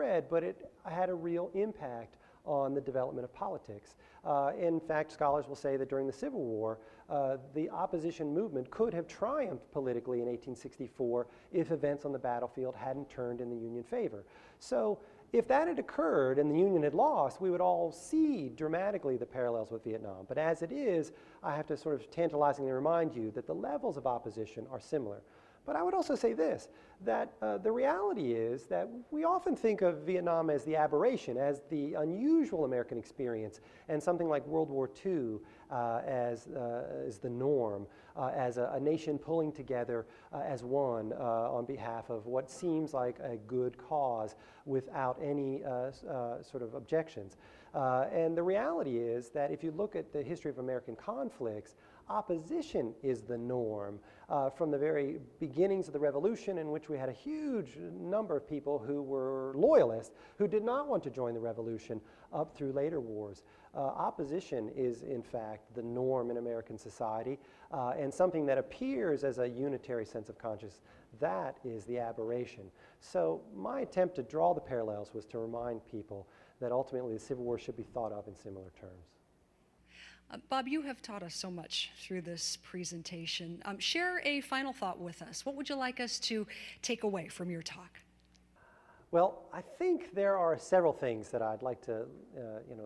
widespread, but it had a real impact on the development of politics. In fact, scholars will say that during the Civil War, the opposition movement could have triumphed politically in 1864 if events on the battlefield hadn't turned in the Union favor. So if that had occurred and the Union had lost, we would all see dramatically the parallels with Vietnam. But as it is, I have to sort of tantalizingly remind you that the levels of opposition are similar. But I would also say this, that the reality is that we often think of Vietnam as the aberration, as the unusual American experience, and something like World War II as the norm, as a nation pulling together as one on behalf of what seems like a good cause without any sort of objections. And the reality is that if you look at the history of American conflicts, opposition is the norm from the very beginnings of the Revolution, in which we had a huge number of people who were loyalists, who did not want to join the Revolution, up through later wars. Opposition is, in fact, the norm in American society, and something that appears as a unitary sense of conscience. That is the aberration. So my attempt to draw the parallels was to remind people that ultimately the Civil War should be thought of in similar terms. Bob, you have taught us so much through this presentation. Share a final thought with us. What would you like us to take away from your talk? Well, I think there are several things that I'd like to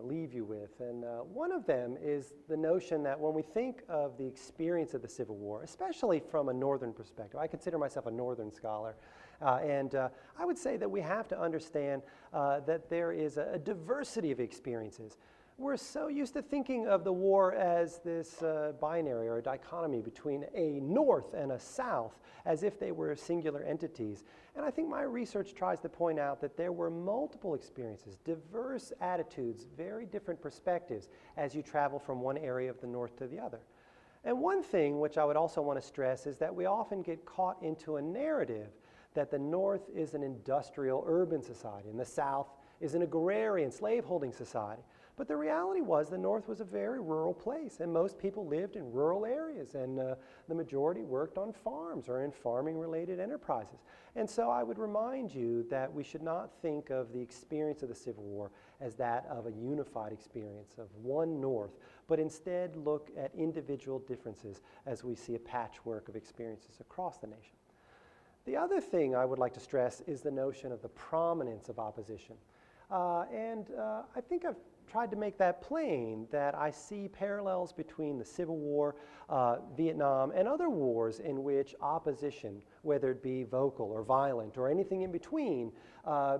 leave you with. And one of them is the notion that when we think of the experience of the Civil War, especially from a Northern perspective, I consider myself a Northern scholar, and I would say that we have to understand that there is a diversity of experiences. We're so used to thinking of the war as this binary or a dichotomy between a North and a South, as if they were singular entities. And I think my research tries to point out that there were multiple experiences, diverse attitudes, very different perspectives as you travel from one area of the North to the other. And one thing which I would also want to stress is that we often get caught into a narrative that the North is an industrial urban society and the South is an agrarian slaveholding society. But the reality was the North was a very rural place, and most people lived in rural areas, and the majority worked on farms or in farming-related enterprises. And so I would remind you that we should not think of the experience of the Civil War as that of a unified experience of one North, but instead look at individual differences as we see a patchwork of experiences across the nation. The other thing I would like to stress is the notion of the prominence of opposition. I think I've tried to make that plain, that I see parallels between the Civil War, Vietnam, and other wars in which opposition, whether it be vocal or violent or anything in between,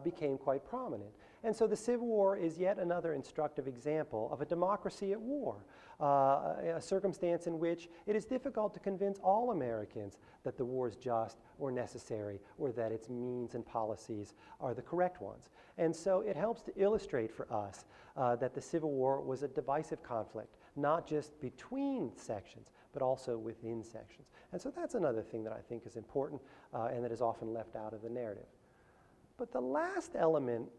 became quite prominent. And so the Civil War is yet another instructive example of a democracy at war, a circumstance in which it is difficult to convince all Americans that the war is just or necessary, or that its means and policies are the correct ones. And so it helps to illustrate for us that the Civil War was a divisive conflict, not just between sections, but also within sections. And so that's another thing that I think is important and that is often left out of the narrative. But the last element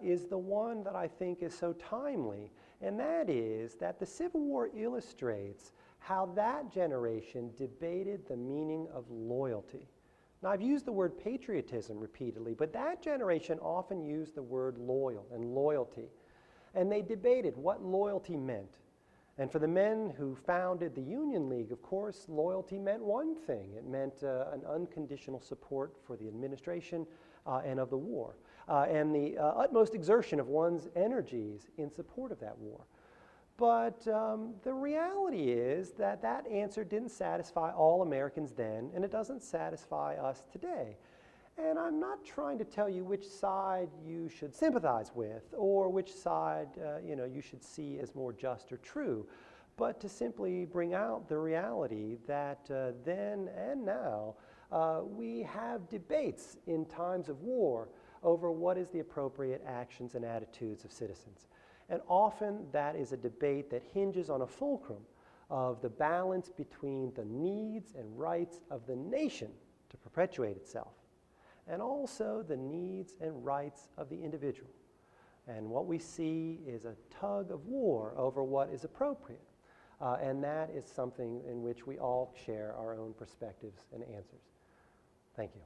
is the one that I think is so timely, and that is that the Civil War illustrates how that generation debated the meaning of loyalty. Now, I've used the word patriotism repeatedly, but that generation often used the word loyal and loyalty, and they debated what loyalty meant. And for the men who founded the Union League, of course, loyalty meant one thing. It meant an unconditional support for the administration and of the war, and the utmost exertion of one's energies in support of that war. But the reality is that that answer didn't satisfy all Americans then, and it doesn't satisfy us today. And I'm not trying to tell you which side you should sympathize with or which side you should see as more just or true, but to simply bring out the reality that then and now we have debates in times of war over what is the appropriate actions and attitudes of citizens. And often that is a debate that hinges on a fulcrum of the balance between the needs and rights of the nation to perpetuate itself, and also the needs and rights of the individual. And what we see is a tug of war over what is appropriate. And that is something in which we all share our own perspectives and answers. Thank you.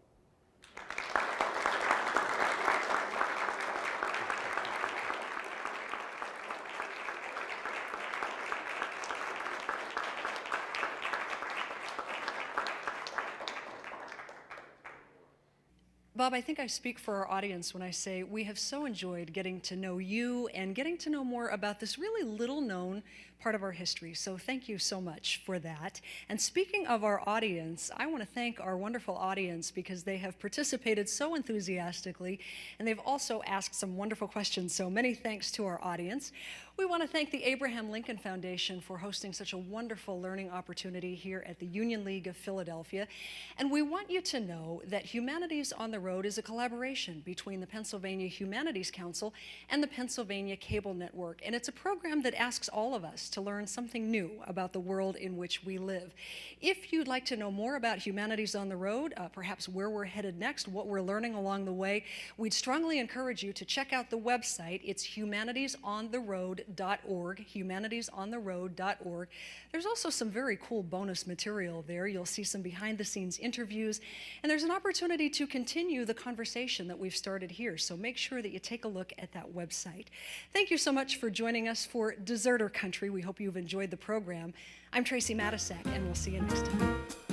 Bob, I think I speak for our audience when I say we have so enjoyed getting to know you and getting to know more about this really little known part of our history. So thank you so much for that. And speaking of our audience, I want to thank our wonderful audience because they have participated so enthusiastically and they've also asked some wonderful questions. So many thanks to our audience. We want to thank the Abraham Lincoln Foundation for hosting such a wonderful learning opportunity here at the Union League of Philadelphia. And we want you to know that Humanities on the Road is a collaboration between the Pennsylvania Humanities Council and the Pennsylvania Cable Network. And it's a program that asks all of us to learn something new about the world in which we live. If you'd like to know more about Humanities on the Road, perhaps where we're headed next, what we're learning along the way, we'd strongly encourage you to check out the website. It's humanitiesontheroad.org, humanitiesontheroad.org. There's also some very cool bonus material there. You'll see some behind-the-scenes interviews, and there's an opportunity to continue the conversation that we've started here, so make sure that you take a look at that website. Thank you so much for joining us for Deserter Country. We hope you've enjoyed the program. I'm Tracy Matisak, and we'll see you next time.